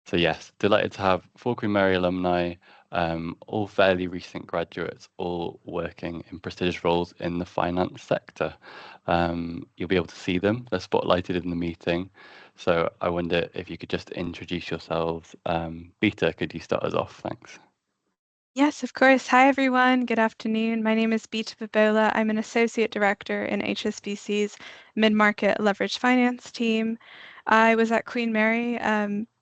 So yes, delighted to have four Queen Mary alumni, all fairly recent graduates, all working in prestigious roles in the finance sector. You'll be able to see them. They're spotlighted in the meeting. So I wonder if you could just introduce yourselves. Beta, could you start us off? Thanks. Yes, of course. Hi, everyone. Good afternoon. My name is Bita Babola. I'm an associate director in HSBC's mid-market leveraged finance team. I was at Queen Mary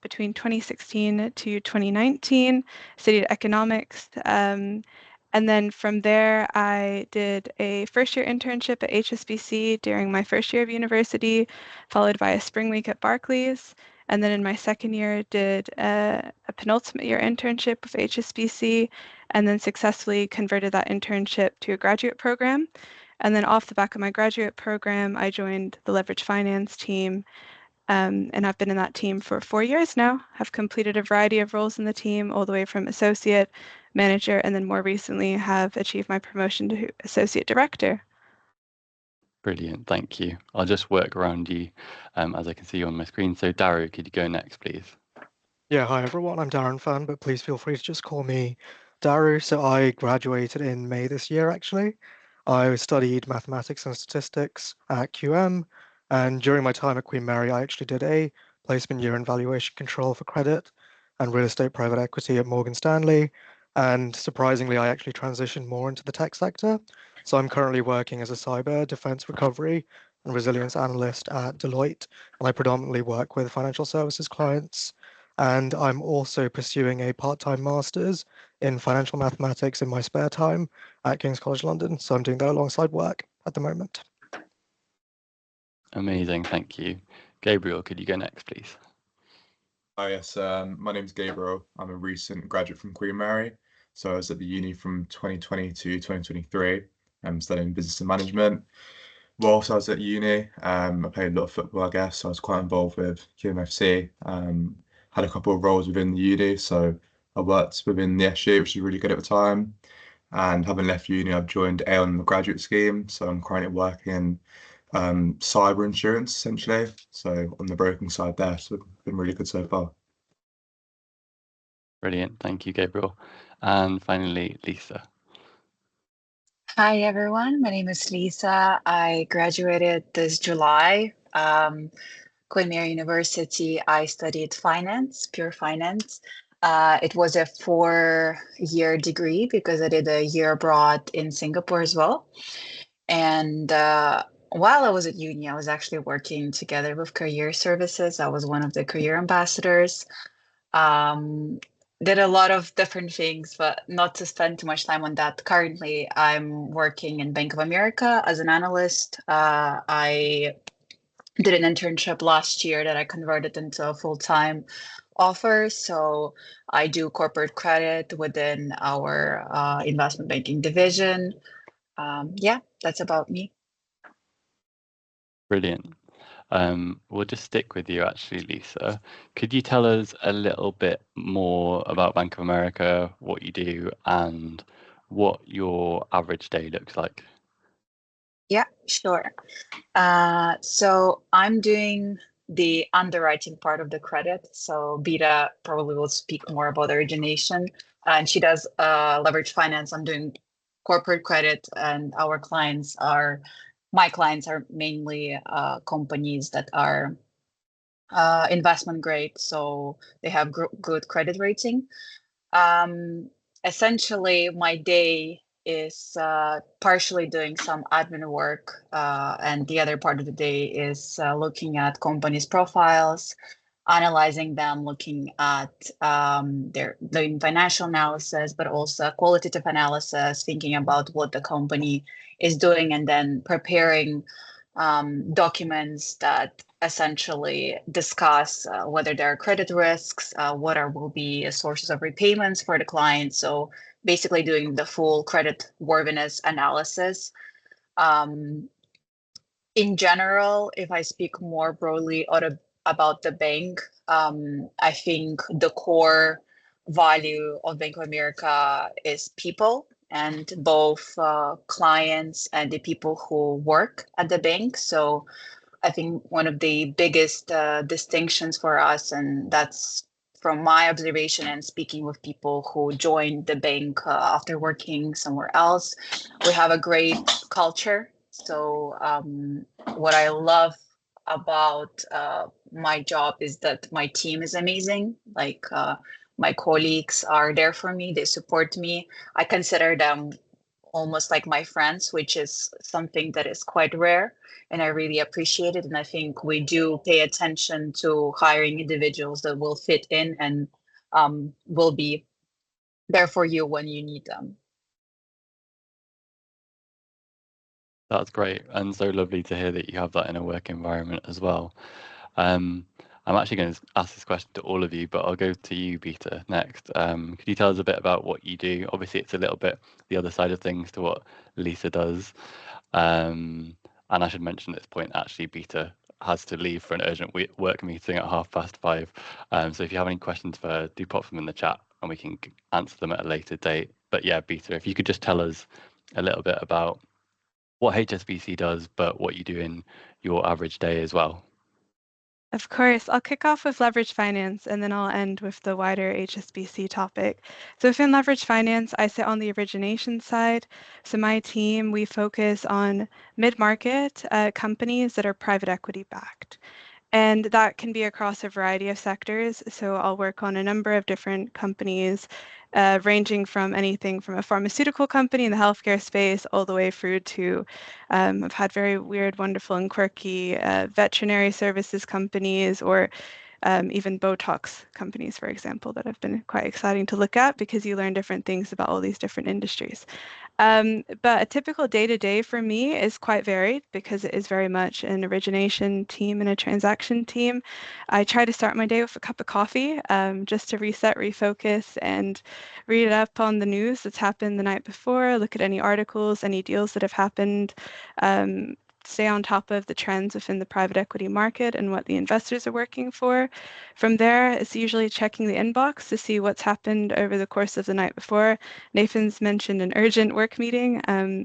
between 2016 to 2019, studied economics. And then from there, I did a first-year internship at HSBC during my first year of university, followed by a spring week at Barclays. And then in my second year, did a penultimate year internship with HSBC, and then successfully converted that internship to a graduate program. And then off the back of my graduate program, I joined the leverage finance team, and I've been in that team for 4 years now. Have completed a variety of roles in the team, all the way from associate, manager, and then more recently have achieved my promotion to associate director. Brilliant, thank you. I'll just work around you as I can see you on my screen. So Daru, could you go next, please? Yeah, hi everyone. I'm Darren Fan, but please feel free to just call me Daru. So I graduated in May this year, actually. I studied mathematics and statistics at QM, and during my time at Queen Mary, I actually did a placement year in valuation control for credit and real estate private equity at Morgan Stanley. And surprisingly, I actually transitioned more into the tech sector. So I'm currently working as a cyber defense recovery and resilience analyst at Deloitte, and I predominantly work with financial services clients. And I'm also pursuing a part-time master's in financial mathematics in my spare time at King's College London. So I'm doing that alongside work at the moment. Amazing, thank you. Gabriel, could you go next, please? Hi, yes, my name's Gabriel. I'm a recent graduate from Queen Mary. So I was at the uni from 2020 to 2023. I'm studying business and management. Whilst I was at uni, I played a lot of football, I guess. So I was quite involved with QMFC. Had a couple of roles within the uni. So I worked within the SU, which was really good at the time. And having left uni, I've joined Aon on the graduate scheme. So I'm currently working in cyber insurance, essentially. So on the broking side there, so it's been really good so far. Brilliant, thank you, Gabriel. And finally, Lisa. Hi, everyone. My name is Lisa. I graduated this July. Queen Mary University, I studied finance, pure finance. It was a 4-year degree because I did a year abroad in Singapore as well. And while I was at uni, I was actually working together with career services. I was one of the career ambassadors. Did a lot of different things, but not to spend too much time on that. Currently, I'm working in Bank of America as an analyst. I did an internship last year that I converted into a full-time offer. So I do corporate credit within our investment banking division. Yeah, that's about me. Brilliant. We'll just stick with you actually, Lisa. Could you tell us a little bit more about Bank of America, what you do, and what your average day looks like? Yeah, sure. So I'm doing the underwriting part of the credit. So Beta probably will speak more about origination, and she does leverage finance. I'm doing corporate credit, and my clients are mainly companies that are investment grade, so they have good credit rating. Essentially, my day is partially doing some admin work, and the other part of the day is looking at companies' profiles, analyzing them, looking at their doing financial analysis, but also qualitative analysis, thinking about what the company is doing, and then preparing documents that essentially discuss whether there are credit risks, will be sources of repayments for the client. So basically doing the full credit worthiness analysis. In general, if I speak more broadly about the bank, I think the core value of Bank of America is people, and both clients and the people who work at the bank. So I think one of the biggest distinctions for us, and that's from my observation and speaking with people who joined the bank after working somewhere else, we have a great culture. So what I love about my job is that my team is amazing. Like my colleagues are there for me, they support me. I consider them almost like my friends, which is something that is quite rare, and I really appreciate it. And I think we do pay attention to hiring individuals that will fit in and will be there for you when you need them. That's great, and so lovely to hear that you have that in a work environment as well. I'm actually going to ask this question to all of you, but I'll go to you, Beta, next. Could you tell us a bit about what you do? Obviously, it's a little bit the other side of things to what Lisa does. And I should mention at this point, actually, Beta has to leave for an urgent work meeting at 5:30. So if you have any questions for her, do pop them in the chat and we can answer them at a later date. But yeah, Beta, if you could just tell us a little bit about what HSBC does, but what you do in your average day as well. Of course, I'll kick off with leverage finance and then I'll end with the wider HSBC topic. So within leverage finance, I sit on the origination side. So my team, we focus on mid-market companies that are private equity backed. And that can be across a variety of sectors. So I'll work on a number of different companies, ranging from anything from a pharmaceutical company in the healthcare space all the way through to, I've had very weird, wonderful, and quirky veterinary services companies or even Botox companies, for example, that have been quite exciting to look at because you learn different things about all these different industries. But a typical day-to-day for me is quite varied because it is very much an origination team and a transaction team. I try to start my day with a cup of coffee just to reset, refocus, and read up on the news that's happened the night before, look at any articles, any deals that have happened, stay on top of the trends within the private equity market and what the investors are working for. From there, it's usually checking the inbox to see what's happened over the course of the night before. Nathan's mentioned an urgent work meeting.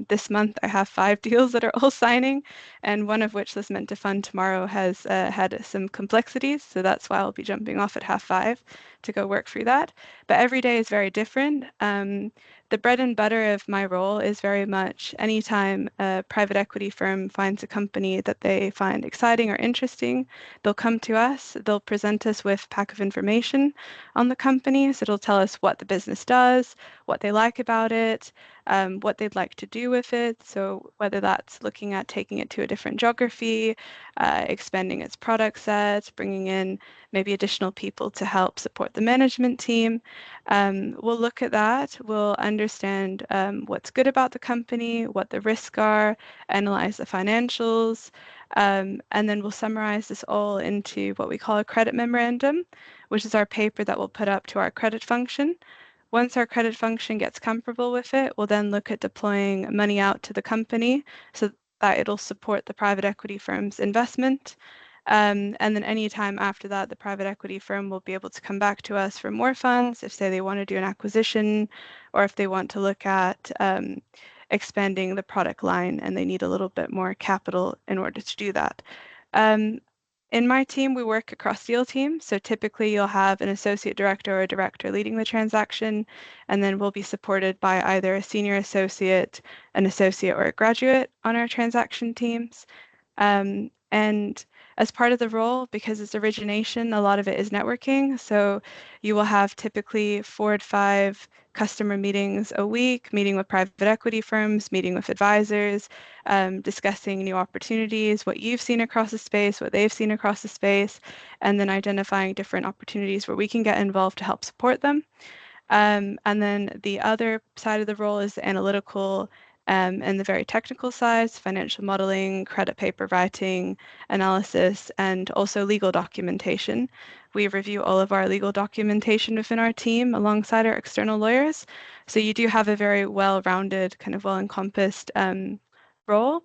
This month, I have 5 deals that are all signing, and one of which was meant to fund tomorrow has had some complexities, so that's why I'll be jumping off at 5:30 to go work through that. But every day is very different. The bread and butter of my role is very much anytime a private equity firm finds a company that they find exciting or interesting, they'll come to us, they'll present us with a pack of information on the company. So it'll tell us what the business does, what they like about it, what they'd like to do with it. So whether that's looking at taking it to a different geography, expanding its product set, bringing in maybe additional people to help support the management team. We'll look at that. We'll understand what's good about the company, what the risks are, analyze the financials, and then we'll summarize this all into what we call a credit memorandum, which is our paper that we'll put up to our credit function. Once our credit function gets comfortable with it, we'll then look at deploying money out to the company so that it'll support the private equity firm's investment. And then anytime after that, the private equity firm will be able to come back to us for more funds if, say, they want to do an acquisition or if they want to look at expanding the product line and they need a little bit more capital in order to do that. In my team, we work across deal teams. So typically you'll have an associate director or a director leading the transaction, and then we'll be supported by either a senior associate, an associate, or a graduate on our transaction teams. And as part of the role, because it's origination, a lot of it is networking. So you will have typically 4 to 5 customer meetings a week, meeting with private equity firms, meeting with advisors, discussing new opportunities, what you've seen across the space, what they've seen across the space, and then identifying different opportunities where we can get involved to help support them. And then the other side of the role is the analytical and the very technical sides, financial modeling, credit paper writing, analysis, and also legal documentation. We review all of our legal documentation within our team alongside our external lawyers. So you do have a very well-rounded, kind of well-encompassed role.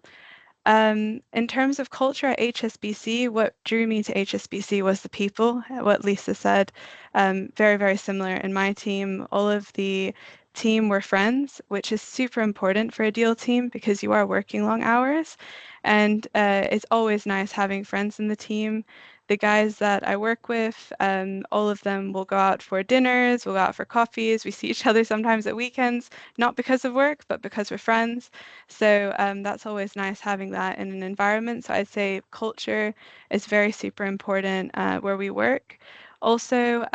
In terms of culture at HSBC, what drew me to HSBC was the people, what Lisa said. Very, very similar in my team. All of the team were friends, which is super important for a deal team because you are working long hours. And it's always nice having friends in the team. The guys that I work with, all of them will go out for dinners, we'll go out for coffees. We see each other sometimes at weekends, not because of work, but because we're friends. So that's always nice having that in an environment. So I'd say culture is very super important where we work. Also,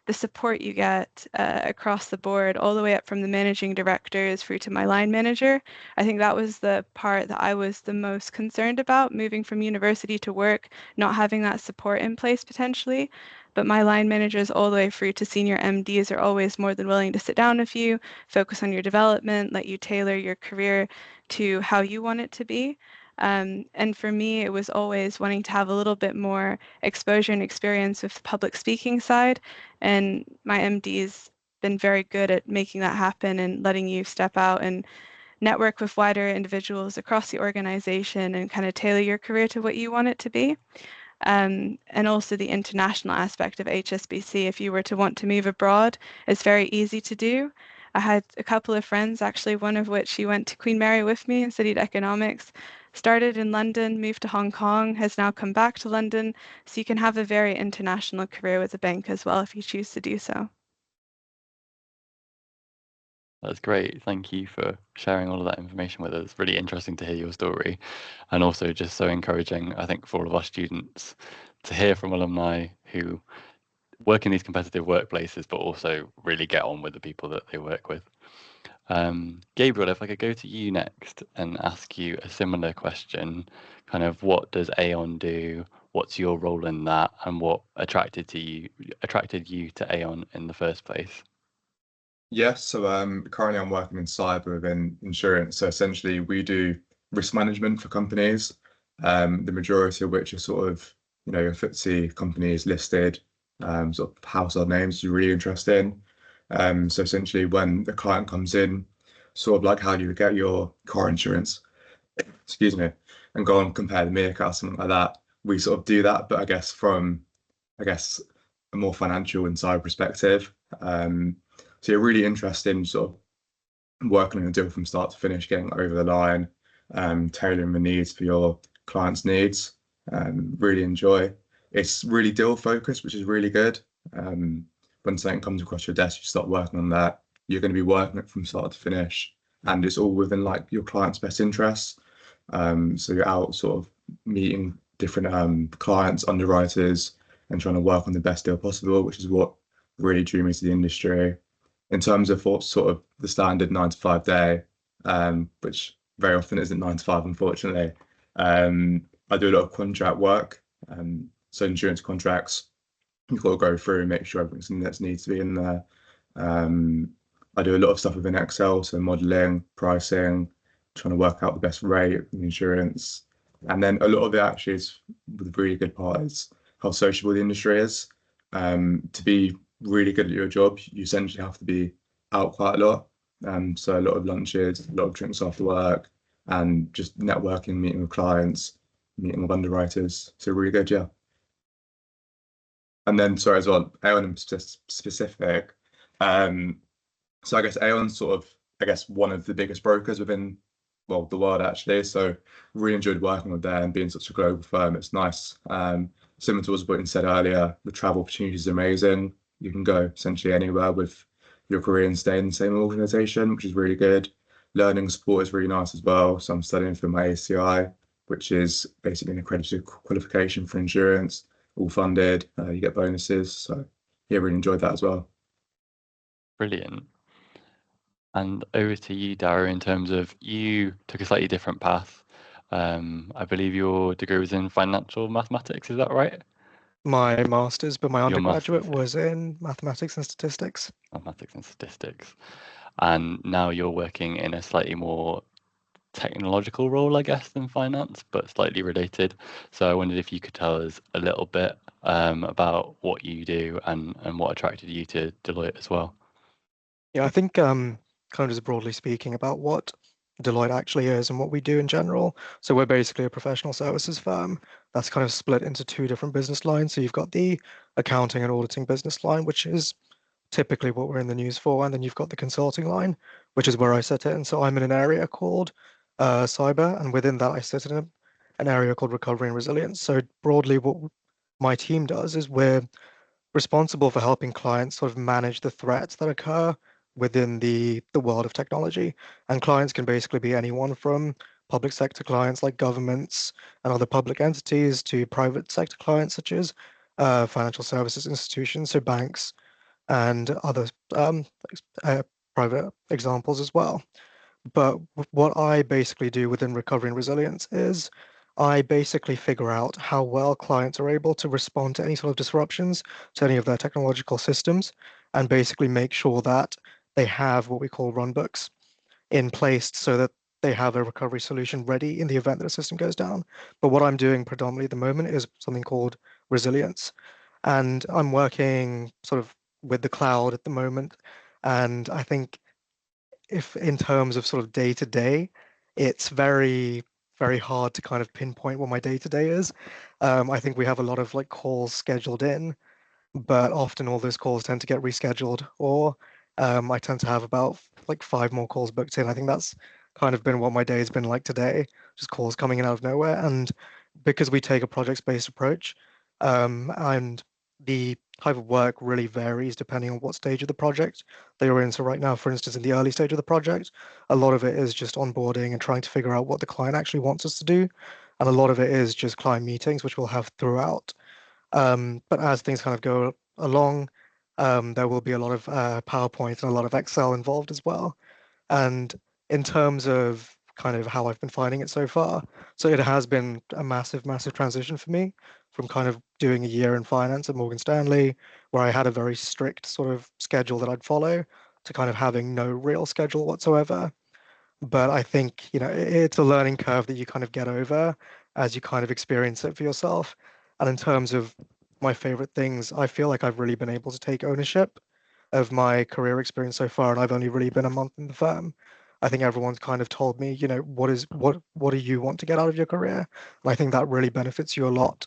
the support you get across the board, all the way up from the managing directors through to my line manager. I think that was the part that I was the most concerned about, moving from university to work, not having that support in place potentially. But my line managers, all the way through to senior MDs, are always more than willing to sit down with you, focus on your development, let you tailor your career to how you want it to be. And for me, it was always wanting to have a little bit more exposure and experience with the public speaking side. And my MD's been very good at making that happen and letting you step out and network with wider individuals across the organization and kind of tailor your career to what you want it to be. And also the international aspect of HSBC. If you were to want to move abroad, it's very easy to do. I had a couple of friends, actually, one of which she went to Queen Mary with me and studied economics, started in London, moved to Hong Kong, has now come back to London. So you can have a very international career with a bank as well if you choose to do so. That's great. Thank you for sharing all of that information with us. It's really interesting to hear your story, and also just so encouraging, I think, for all of our students to hear from alumni who work in these competitive workplaces, but also really get on with the people that they work with. Gabriel, if I could go to you next and ask you a similar question, kind of what does Aon do? What's your role in that, and what attracted you to Aon in the first place? Yes, so currently I'm working in cyber within insurance. So essentially we do risk management for companies, the majority of which are sort of, your FTSE companies listed, sort of household names you're really interested in. So essentially when the client comes in, sort of like how you would get your car insurance, excuse me, and go and compare the meerkat or something like that. We sort of do that, but I guess from, a more financial and cyber perspective. So you're really interested in sort of working on a deal from start to finish, getting over the line, tailoring the needs for your clients' needs. Really enjoy. It's really deal focused, which is really good. When something comes across your desk, you start working on that. You're going to be working it from start to finish, and it's all within like your client's best interests. So you're out sort of meeting different clients, underwriters, and trying to work on the best deal possible, which is what really drew me to the industry. In terms of what sort of the standard 9 to 5 day, which very often isn't 9 to 5, unfortunately. I do a lot of contract work, so insurance contracts. You've got to go through and make sure everything that needs to be in there. I do a lot of stuff within Excel, so modeling, pricing, trying to work out the best rate of insurance. And then a lot of it actually is the really good part is how sociable the industry is. To be really good at your job, you essentially have to be out quite a lot. So a lot of lunches, a lot of drinks after work, and just networking, meeting with clients, meeting with underwriters. So really good, yeah. And then, sorry, as well, Aon in specific. So I guess Aon's sort of, one of the biggest brokers within, well, the world actually. So really enjoyed working with them, being such a global firm. It's nice. Similar to what you said earlier, the travel opportunities are amazing. You can go essentially anywhere with your career and stay in the same organization, which is really good. Learning support is really nice as well. So I'm studying for my ACI, which is basically an accredited qualification for insurance, all funded. You get bonuses. So yeah, really enjoyed that as well. Brilliant. And over to you, Dara, in terms of you took a slightly different path. I believe your degree was in financial mathematics, is that right? My master's, but my Your undergraduate master's, was in mathematics and statistics. mathematics and statistics. And now you're working in a slightly more technological role, I guess, than finance, but slightly related. So I wondered if you could tell us a little bit about what you do and what attracted you to Deloitte as well. Yeah, I think kind of just broadly speaking about what Deloitte actually is and what we do in general. So we're basically a professional services firm that's kind of split into two different business lines. So you've got the accounting and auditing business line, which is typically what we're in the news for, and then you've got the consulting line, which is where I sit in. So I'm in an area called cyber, and within that I sit in an area called recovery and resilience. So broadly, what my team does is we're responsible for helping clients sort of manage the threats that occur within the world of technology. And clients can basically be anyone from public sector clients like governments and other public entities to private sector clients such as financial services institutions, so banks and other uh, private examples as well. But what I basically do within recovery and resilience is I basically figure out how well clients are able to respond to any sort of disruptions to any of their technological systems and basically make sure that they have what we call runbooks in place so that they have a recovery solution ready in the event that a system goes down. But what I'm doing predominantly at the moment is something called resilience. And I'm working sort of with the cloud at the moment. And I think if in terms of sort of day to day, it's very hard to kind of pinpoint what my day to day is. I think we have a lot of like calls scheduled in, but often all those calls tend to get rescheduled, or I tend to have about like 5 more calls booked in. I think that's kind of been what my day has been like today, just calls coming in out of nowhere. And because we take a project-based approach, and the type of work really varies depending on what stage of the project that you're in. So right now, for instance, in the early stage of the project, a lot of it is just onboarding and trying to figure out what the client actually wants us to do. And a lot of it is just client meetings, which we'll have throughout. But as things kind of go along, there will be a lot of PowerPoint and a lot of Excel involved as well. And in terms of kind of how I've been finding it so far, so it has been a massive transition for me from kind of doing a year in finance at Morgan Stanley, where I had a very strict sort of schedule that I'd follow, to kind of having no real schedule whatsoever. But I think, it's a learning curve that you kind of get over as you kind of experience it for yourself. And in terms of my favorite things, I feel like I've really been able to take ownership of my career experience so far, and I've only really been a month in the firm. I think everyone's kind of told me, what do you want to get out of your career? And I think that really benefits you a lot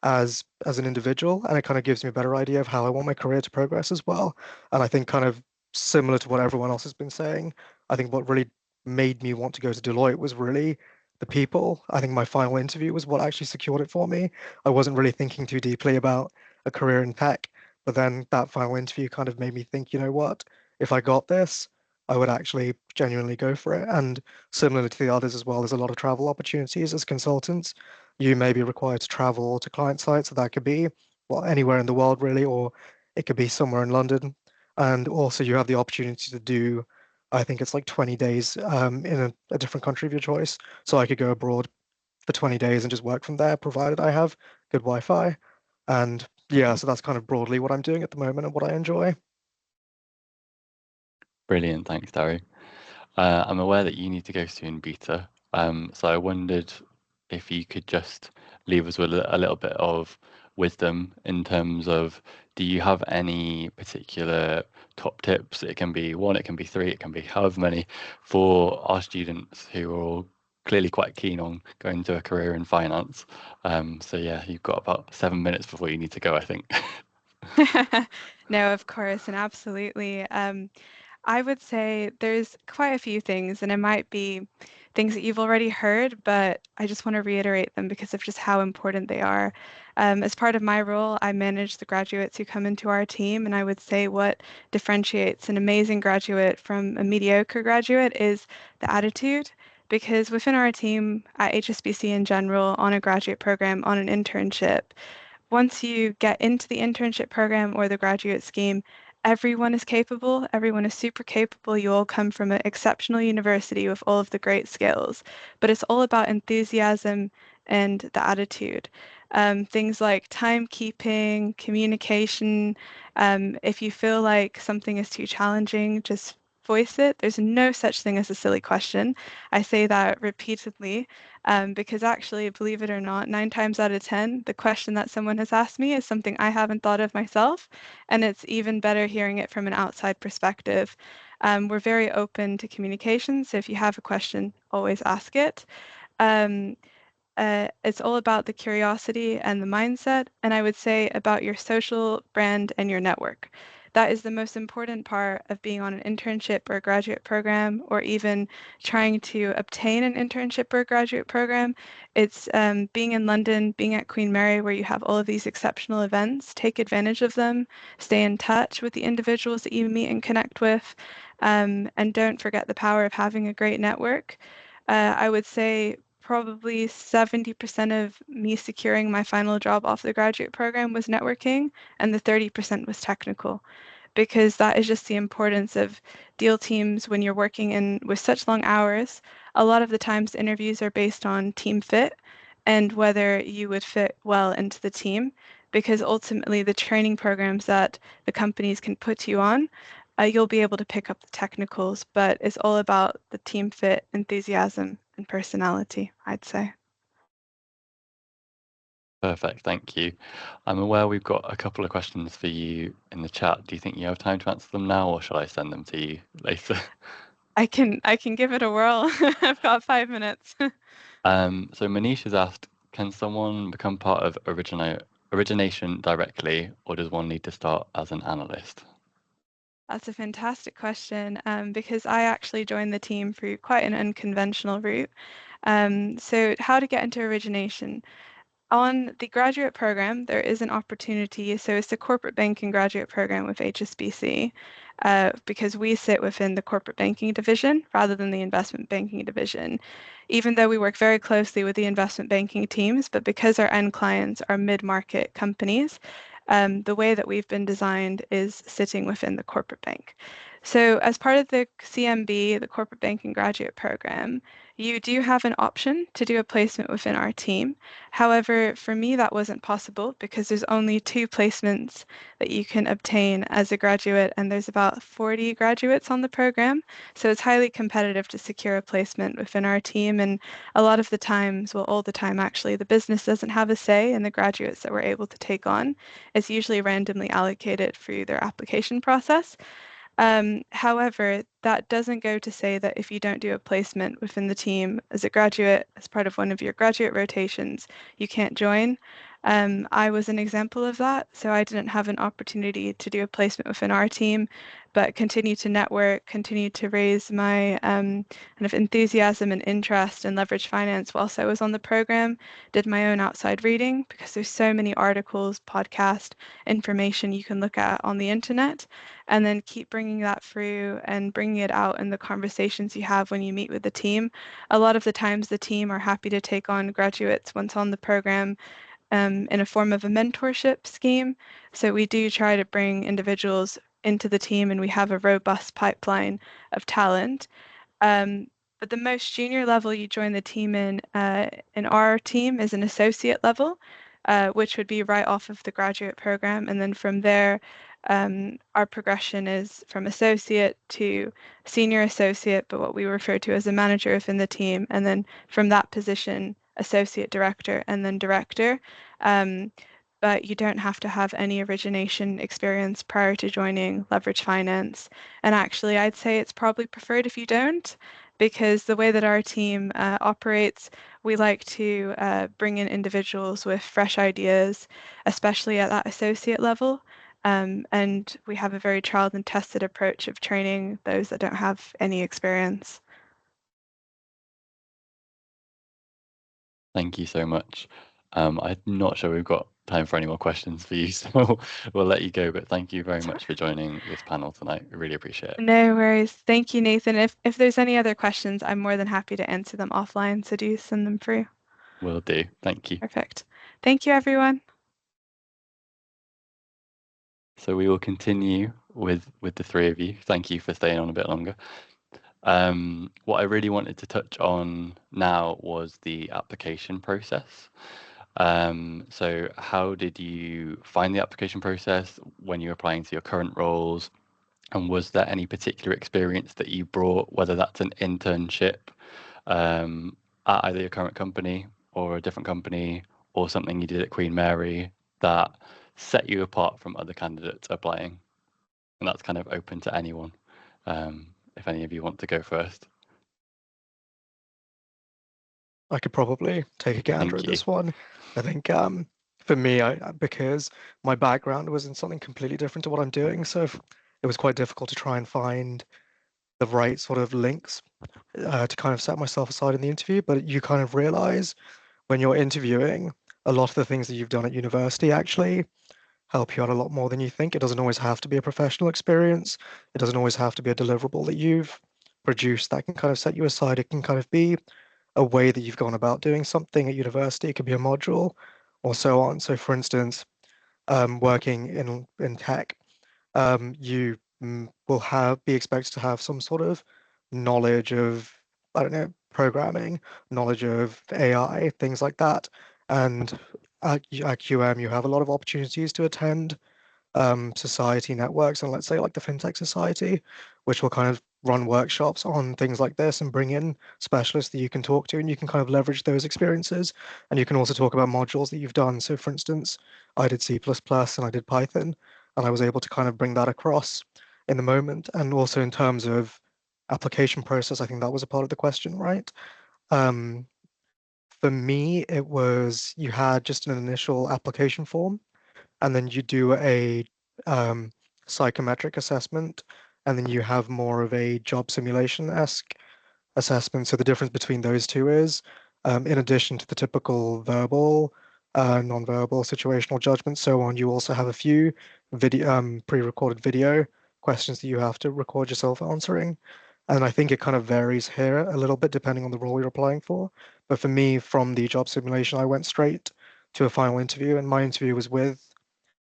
as an individual, and it kind of gives me a better idea of how I want my career to progress as well. And I think kind of similar to what everyone else has been saying, I think what really made me want to go to Deloitte was really the people. I think my final interview was what actually secured it for me. I wasn't really thinking too deeply about a career in tech, but then that final interview kind of made me think, you know what, if I got this, I would actually genuinely go for it. And similar to the others as well, there's a lot of travel opportunities as consultants. You may be required to travel to client sites, so that could be, well, anywhere in the world really, or it could be somewhere in London. And also you have the opportunity to do, I think it's like 20 days in a different country of your choice. So I could go abroad for 20 days and just work from there, provided I have good Wi-Fi. And yeah, so that's kind of broadly what I'm doing at the moment and what I enjoy. Brilliant, thanks, Darry. I'm aware that you need to go soon, Beta. So I wondered if you could just leave us with a little bit of wisdom in terms of, do you have any particular top tips? It can be one, it can be three, it can be however many, for our students who are all clearly quite keen on going to a career in finance. So yeah, you've got about 7 minutes before you need to go, I think. No, of course, and absolutely. I would say there's quite a few things, and it might be things that you've already heard, but I just want to reiterate them because of just how important they are. As part of my role, I manage the graduates who come into our team, and I would say what differentiates an amazing graduate from a mediocre graduate is the attitude. Because within our team at HSBC in general, on a graduate program, on an internship, once you get into the internship program or the graduate scheme, everyone is capable, everyone is super capable. You all come from an exceptional university with all of the great skills, but it's all about enthusiasm and the attitude. Things like timekeeping, communication. If you feel like something is too challenging, just voice it. There's no such thing as a silly question. I say that repeatedly because actually, believe it or not, 9 times out of 10, the question that someone has asked me is something I haven't thought of myself, and it's even better hearing it from an outside perspective. We're very open to communication, so if you have a question, always ask it. Um, it's all about the curiosity and the mindset, and I would say about your social brand and your network. that is the most important part of being on an internship or a graduate program, or even trying to obtain an internship or a graduate program. It's being in London, being at Queen Mary, where you have all of these exceptional events. Take advantage of them, stay in touch with the individuals that you meet and connect with, and don't forget the power of having a great network. I would say probably 70% of me securing my final job off the graduate program was networking, and the 30% was technical, because that is just the importance of deal teams when you're working in with such long hours. A lot of the times interviews are based on team fit and whether you would fit well into the team, because ultimately the training programs that the companies can put you on, you'll be able to pick up the technicals, but it's all about the team fit, enthusiasm, and personality, I'd say. Perfect, thank you. I'm aware we've got a couple of questions for you in the chat. Do you think you have time to answer them now, or shall I send them to you later? I can give it a whirl. I've got 5 minutes. So Manish has asked, can someone become part of origination directly, or does one need to start as an analyst? That's a fantastic question, because I actually joined the team through quite an unconventional route. So how to get into origination? On the graduate program, there is an opportunity. So it's the corporate banking graduate program with HSBC, because we sit within the corporate banking division rather than the investment banking division. Even though we work very closely with the investment banking teams, but because our end clients are mid-market companies, the way that we've been designed is sitting within the corporate bank. So as part of the CMB, the corporate banking graduate program, you do have an option to do a placement within our team. However, for me, that wasn't possible because there's only 2 placements that you can obtain as a graduate, and there's about 40 graduates on the program. So it's highly competitive to secure a placement within our team. And a lot of the times, well, all the time actually, the business doesn't have a say in the graduates that we're able to take on. It's usually randomly allocated through their application process. However, that doesn't go to say that if you don't do a placement within the team as a graduate, as part of one of your graduate rotations, you can't join. I was an example of that, so I didn't have an opportunity to do a placement within our team, but continue to network, continue to raise my kind of enthusiasm and interest in leverage finance whilst I was on the program, did my own outside reading because there's so many articles, podcast, information you can look at on the internet, and then keep bringing that through and bringing it out in the conversations you have when you meet with the team. A lot of the times the team are happy to take on graduates once on the program, in a form of a mentorship scheme. So we do try to bring individuals into the team, and we have a robust pipeline of talent. Um, but the most junior level you join the team in our team is an associate level, which would be right off of the graduate program. And then from there, our progression is from associate to senior associate, but what we refer to as a manager within the team. And then from that position, associate director, and then director. Um, but you don't have to have any origination experience prior to joining leverage finance. And actually, I'd say it's probably preferred if you don't, because the way that our team operates, we like to bring in individuals with fresh ideas, especially at that associate level. And we have a very tried and tested approach of training those that don't have any experience. Thank you so much. I'm not sure we've got time for any more questions for you, so we'll let you go. But thank you very much for joining this panel tonight. We really appreciate it. No worries. Thank you, Nathan. If there's any other questions, I'm more than happy to answer them offline, so do send them through. Will do. Thank you. Perfect. Thank you, everyone. So we will continue with the 3 of you. Thank you for staying on a bit longer. What I really wanted to touch on now was the application process. So how did you find the application process when you were applying to your current roles? And was there any particular experience that you brought, whether that's an internship at either your current company or a different company, or something you did at Queen Mary that set you apart from other candidates applying? And that's kind of open to anyone. If any of you want to go first. I could probably take a gander Thank at you. this one. I think for me, because my background was in something completely different to what I'm doing, so it was quite difficult to try and find the right sort of links to kind of set myself aside in the interview. But you kind of realize when you're interviewing, a lot of the things that you've done at university actually help you out a lot more than you think. It doesn't always have to be a professional experience. It doesn't always have to be a deliverable that you've produced that can kind of set you aside. It can kind of be a way that you've gone about doing something at university. It could be a module or so on. So for instance, working in tech, you will be expected to have some sort of knowledge of, I don't know, programming, knowledge of AI, things like that. And at QM, you have a lot of opportunities to attend society networks, and let's say like the FinTech Society, which will kind of run workshops on things like this and bring in specialists that you can talk to, and you can kind of leverage those experiences. And you can also talk about modules that you've done. So for instance, I did C++ and I did Python, and I was able to kind of bring that across in the moment. And also in terms of application process, I think that was a part of the question, right? Um, for me, it was you had just an initial application form, and then you do a um, psychometric assessment, and then you have more of a job simulation-esque assessment. So the difference between those two is, in addition to the typical verbal, non-verbal, situational judgment, so on, you also have a few pre-recorded video questions that you have to record yourself answering. And I think it kind of varies here a little bit depending on the role you're applying for. But for me, from the job simulation, I went straight to a final interview, and my interview was with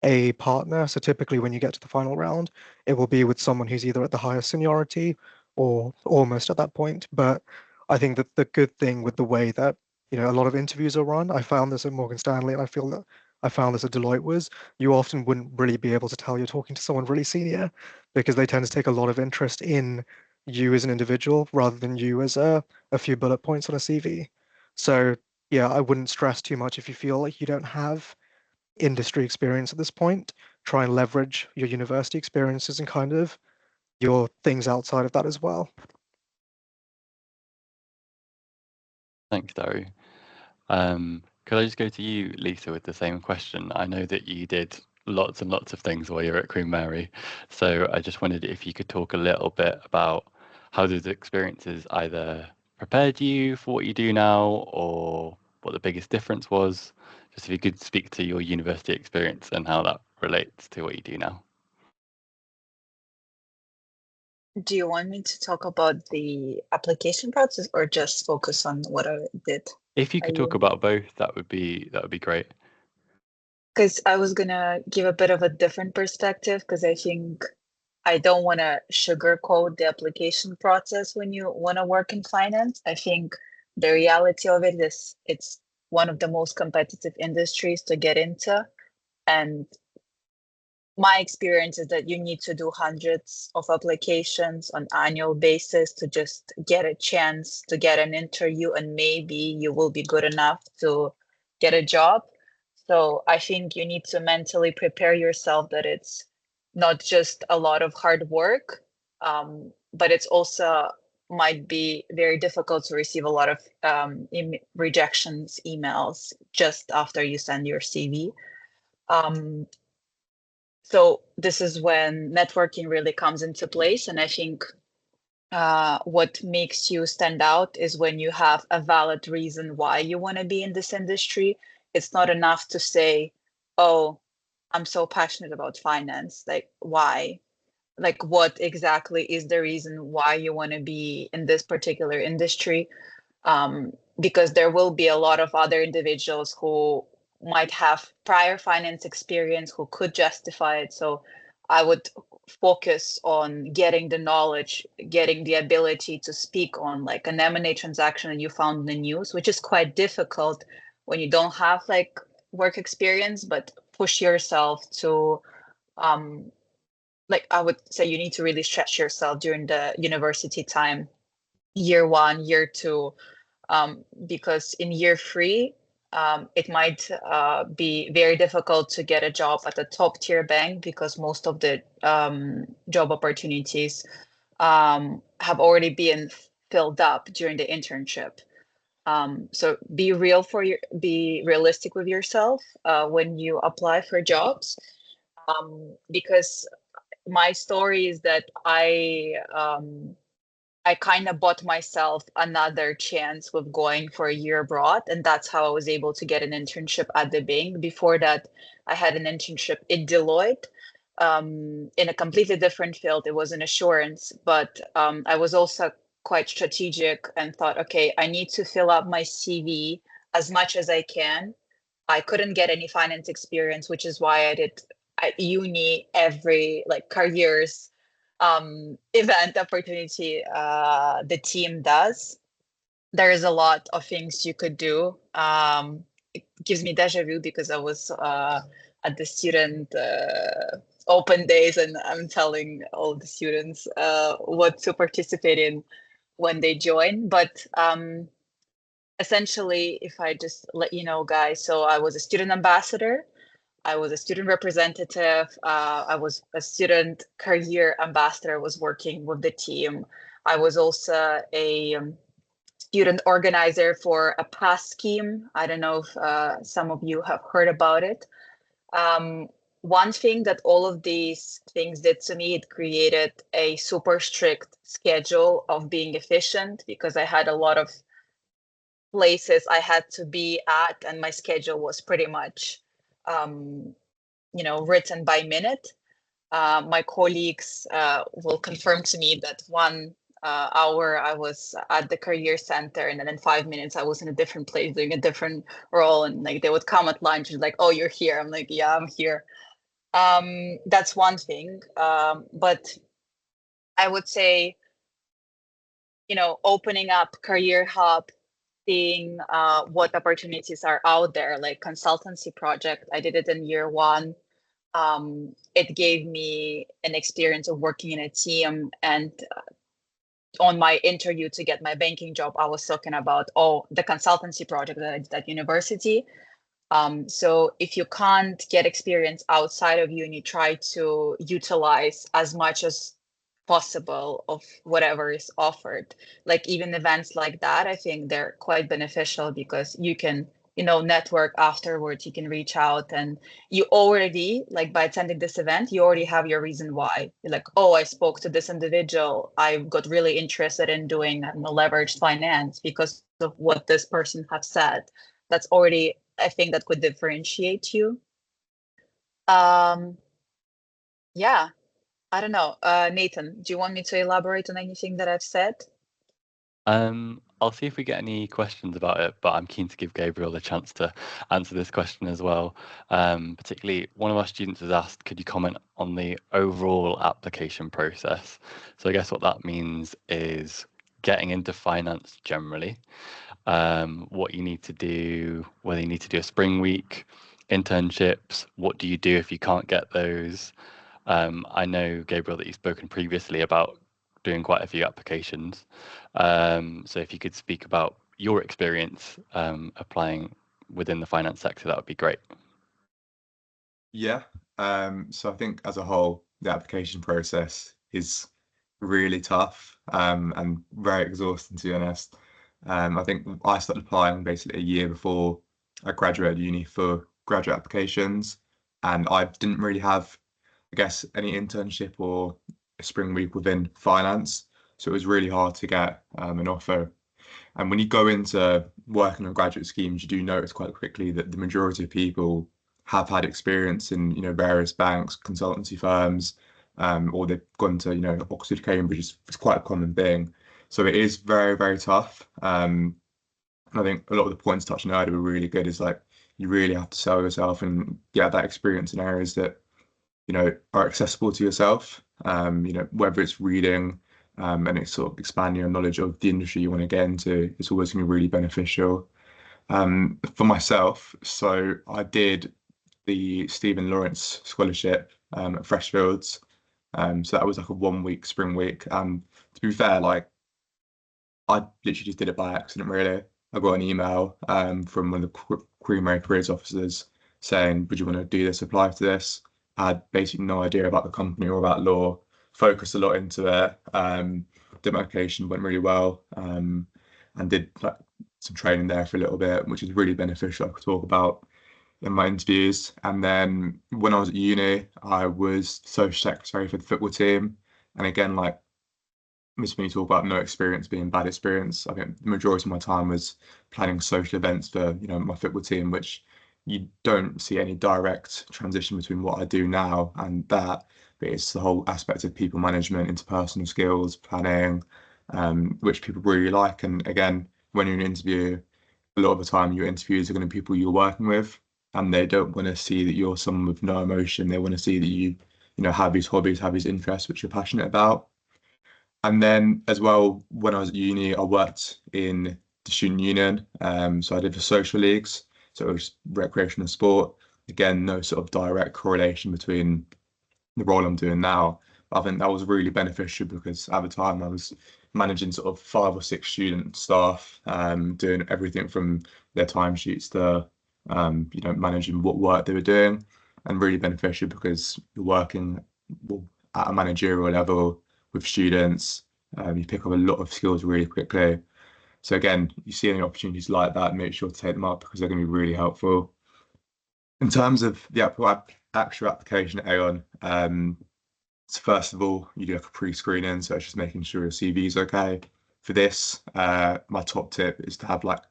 a partner. So typically when you get to the final round, it will be with someone who's either at the highest seniority or almost at that point. But I think that the good thing with the way that, a lot of interviews are run, I found this at Morgan Stanley, and I feel that I found this at Deloitte, was you often wouldn't really be able to tell you're talking to someone really senior because they tend to take a lot of interest in you as an individual rather than you as a few bullet points on a CV. So yeah, I wouldn't stress too much if you feel like you don't have industry experience at this point. Try and leverage your university experiences and kind of your things outside of that as well. Thanks, Daru. Could I just go to you, Lisa, with the same question? I know that you did lots and lots of things while you're at Queen Mary, so I just wondered if you could talk a little bit about how those experiences either prepared you for what you do now, or what the biggest difference was. Just if you could speak to your university experience and how that relates to what you do now. Do you want me to talk about the application process or just focus on what I did? If you could talk about both, that would be great. Because I was gonna give a bit of a different perspective, because I think I don't want to sugarcoat the application process when you want to work in finance. I think the reality of it is it's one of the most competitive industries to get into. And my experience is that you need to do hundreds of applications on annual basis to just get a chance to get an interview, and maybe you will be good enough to get a job. So I think you need to mentally prepare yourself that it's not just a lot of hard work, but it's also might be very difficult to receive a lot of rejections emails just after you send your CV. So this is when networking really comes into place. And I think what makes you stand out is when you have a valid reason why you want to be in this industry. It's not enough to say, oh, I'm so passionate about finance. Like, why? Like, what exactly is the reason why you want to be in this particular industry? Because there will be a lot of other individuals who might have prior finance experience who could justify it. So I would focus on getting the knowledge, getting the ability to speak on like an M&A transaction that you found in the news, which is quite difficult when you don't have like work experience, but push yourself to like I would say you need to really stretch yourself during the university time, year 1, year 2, because in year 3, it might be very difficult to get a job at a top tier bank because most of the job opportunities have already been filled up during the internship. So be realistic with yourself when you apply for jobs, because my story is that I kind of bought myself another chance with going for a year abroad, and that's how I was able to get an internship at the bank. Before that, I had an internship in Deloitte, in a completely different field. It was in assurance, but I was also quite strategic and thought, okay, I need to fill up my CV as much as I can. I couldn't get any finance experience, which is why I did at uni every like careers event opportunity the team does. There is a lot of things you could do. It gives me deja vu because I was at the student open days, and I'm telling all the students what to participate in when they join. But essentially, if I just let you know, guys, so I was a student ambassador. I was a student representative. I was a student career ambassador. I was working with the team. I was also a student organizer for a pass scheme. I don't know if some of you have heard about it. One thing that all of these things did to me, it created a super strict schedule of being efficient, because I had a lot of places I had to be at, and my schedule was pretty much written by minute. My colleagues will confirm to me that 1 hour I was at the career center, and then in 5 minutes I was in a different place doing a different role, and like they would come at lunch and like, oh, you're here. I'm like, yeah, I'm here. That's one thing. But I would say, opening up Career Hub, seeing what opportunities are out there, like consultancy project. I did it in year one. It gave me an experience of working in a team, and on my interview to get my banking job, I was talking about the consultancy project that I did at university. So if you can't get experience outside of uni, try to utilize as much as possible of whatever is offered. Like even events like that, I think they're quite beneficial, because you can network afterwards. You can reach out, and you already, like, by attending this event, you already have your reason why. You're like, oh, I spoke to this individual, I got really interested in doing leveraged finance because of what this person have said. That's already a thing that could differentiate you. Yeah, I don't know. Nathan, do you want me to elaborate on anything that I've said? I'll see if we get any questions about it, but I'm keen to give Gabriel a chance to answer this question as well. Particularly, one of our students has asked, could you comment on the overall application process? So I guess what that means is getting into finance generally, what you need to do, whether you need to do a spring week, internships, what do you do if you can't get those? I know, Gabriel, that you've spoken previously about doing quite a few applications. So if you could speak about your experience applying within the finance sector, that would be great. Yeah. So I think as a whole, the application process is really tough and very exhausting, to be honest. I think I started applying basically a year before I graduated uni for graduate applications, and I didn't really have, I guess, any internship or a spring week within finance. So it was really hard to get an offer. And when you go into working on graduate schemes, you do notice quite quickly that the majority of people have had experience in, various banks, consultancy firms, or they've gone to, Oxford, Cambridge. It's quite a common thing. So it is very, very tough. And I think a lot of the points touched on earlier were really good. Is like you really have to sell yourself and get that experience in areas that, are accessible to yourself. Whether it's reading, and it's sort of expanding your knowledge of the industry you want to get into, it's always going to be really beneficial. For myself, so I did the Stephen Lawrence Scholarship at Freshfields. So that was like a 1 week spring week. To be fair, like I literally just did it by accident, really. I got an email from one of the Queen Mary careers officers saying, would you want to do this, apply for this? I had basically no idea about the company or about law, focused a lot into it. Did my application, went really well, and did like some training there for a little bit, which is really beneficial. I could talk about in my interviews. And then when I was at uni, I was social secretary for the football team. And again, like just when you talk about no experience being bad experience, I think the majority of my time was planning social events for, my football team, which you don't see any direct transition between what I do now and that. But it's the whole aspect of people management, interpersonal skills, planning, which people really like. And again, when you're in an interview, a lot of the time your interviews are going to be people you're working with, and they don't want to see that you're someone with no emotion. They want to see that you have these hobbies, have these interests which you're passionate about. And then as well, when I was at uni, I worked in the student union. So I did the social leagues, so it was recreational sport. Again, no sort of direct correlation between the role I'm doing now. But I think that was really beneficial because at the time I was managing sort of 5 or 6 student staff, doing everything from their timesheets to managing what work they were doing, and really beneficial because you're working at a managerial level with students. You pick up a lot of skills really quickly. So again, you see any opportunities like that, make sure to take them up because they're going to be really helpful. In terms of the actual application at Aon, so first of all, you do like a pre-screening, so it's just making sure your CV is okay. For this, my top tip is to have like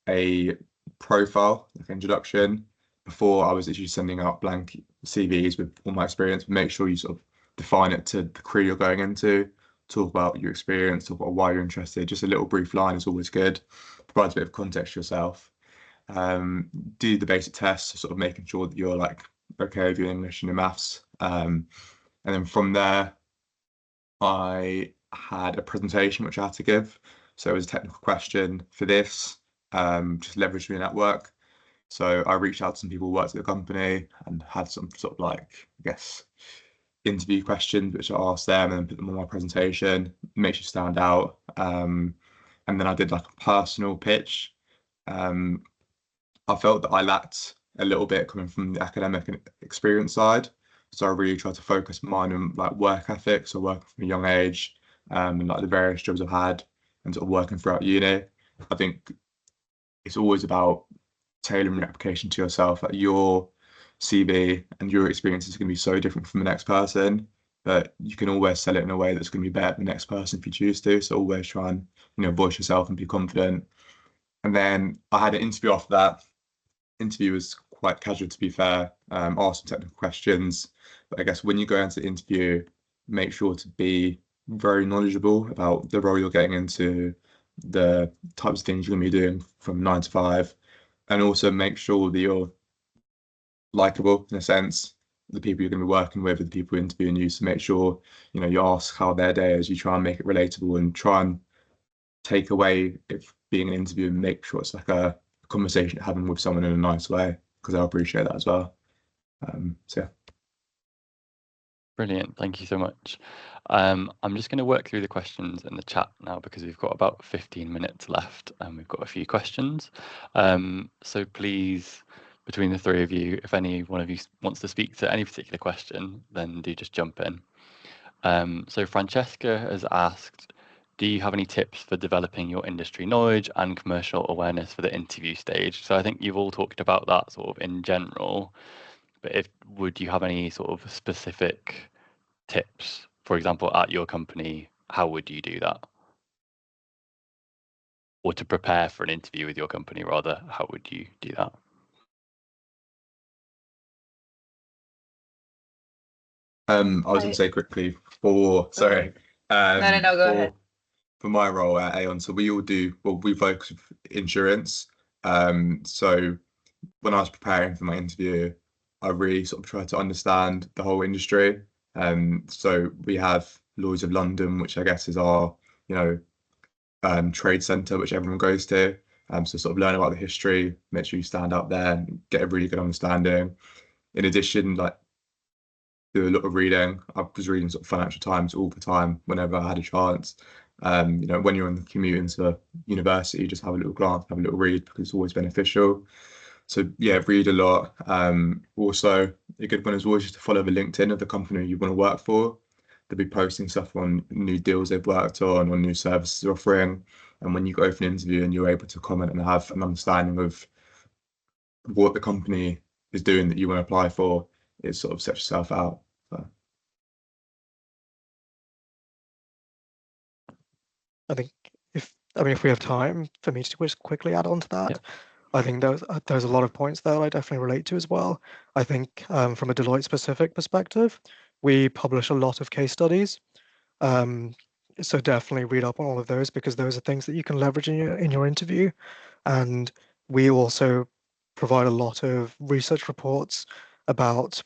a profile, like introduction. Before I was actually sending out blank CVs with all my experience, but make sure you sort of define it to the career you're going into, talk about your experience, talk about why you're interested. Just a little brief line is always good. Provides a bit of context to yourself. Do the basic tests, sort of making sure that you're like okay with your English and your maths. And then from there, I had a presentation which I had to give. So it was a technical question for this, just leveraged my network. So I reached out to some people who worked at the company and had some sort of like, I guess, interview questions which I asked them and then put them on my presentation, makes you stand out. And then I did like a personal pitch. I felt that I lacked a little bit coming from the academic experience side. So I really tried to focus mine on like work ethics or working from a young age, and like the various jobs I've had and sort of working throughout uni. I think it's always about tailoring your application to yourself. Like your CV and your experience is going to be so different from the next person, but you can always sell it in a way that's going to be better than the next person if you choose to. So always try and voice yourself and be confident. And then I had an interview after that. Interview was quite casual, to be fair. Asked some technical questions, but I guess when you go into the interview, make sure to be very knowledgeable about the role you're getting into, the types of things you're going to be doing from 9 to 5, and also make sure that you're likable in a sense. The people you're going to be working with, the people interviewing you, so make sure you ask how their day is. You try and make it relatable and try and take away if being an interview and make sure it's like a conversation having with someone in a nice way, because I appreciate that as well. So yeah. Brilliant. Thank you so much. I'm just going to work through the questions in the chat now because we've got about 15 minutes left and we've got a few questions. So please, between the three of you, if any one of you wants to speak to any particular question, then do just jump in. So Francesca has asked, do you have any tips for developing your industry knowledge and commercial awareness for the interview stage? So I think you've all talked about that sort of in general, but would you have any sort of specific tips? For example, at your company, how would you do that? Or to prepare for an interview with your company, rather, how would you do that? I was going to say quickly for sorry. No, go ahead. For my role at Aon, so we focus with insurance. So when I was preparing for my interview, I really sort of tried to understand the whole industry. So we have Lloyd's of London, which I guess is our, trade centre, which everyone goes to. So sort of learn about the history, make sure you stand out there and get a really good understanding. In addition, like do a lot of reading. I was reading sort of Financial Times all the time whenever I had a chance. When you're on the commute into university, just have a little glance, have a little read because it's always beneficial. So yeah, read a lot. Also, a good one is always just to follow the LinkedIn of the company you want to work for. They'll be posting stuff on new deals they've worked on or new services they're offering. And when you go for an interview and you're able to comment and have an understanding of what the company is doing that you want to apply for, it sort of sets yourself out. So. I think if we have time for me to just quickly add on to that, Yep. I think there's a lot of points there that I definitely relate to as well. I think from a Deloitte specific perspective, we publish a lot of case studies. So definitely read up on all of those, because those are things that you can leverage in your interview. And we also provide a lot of research reports about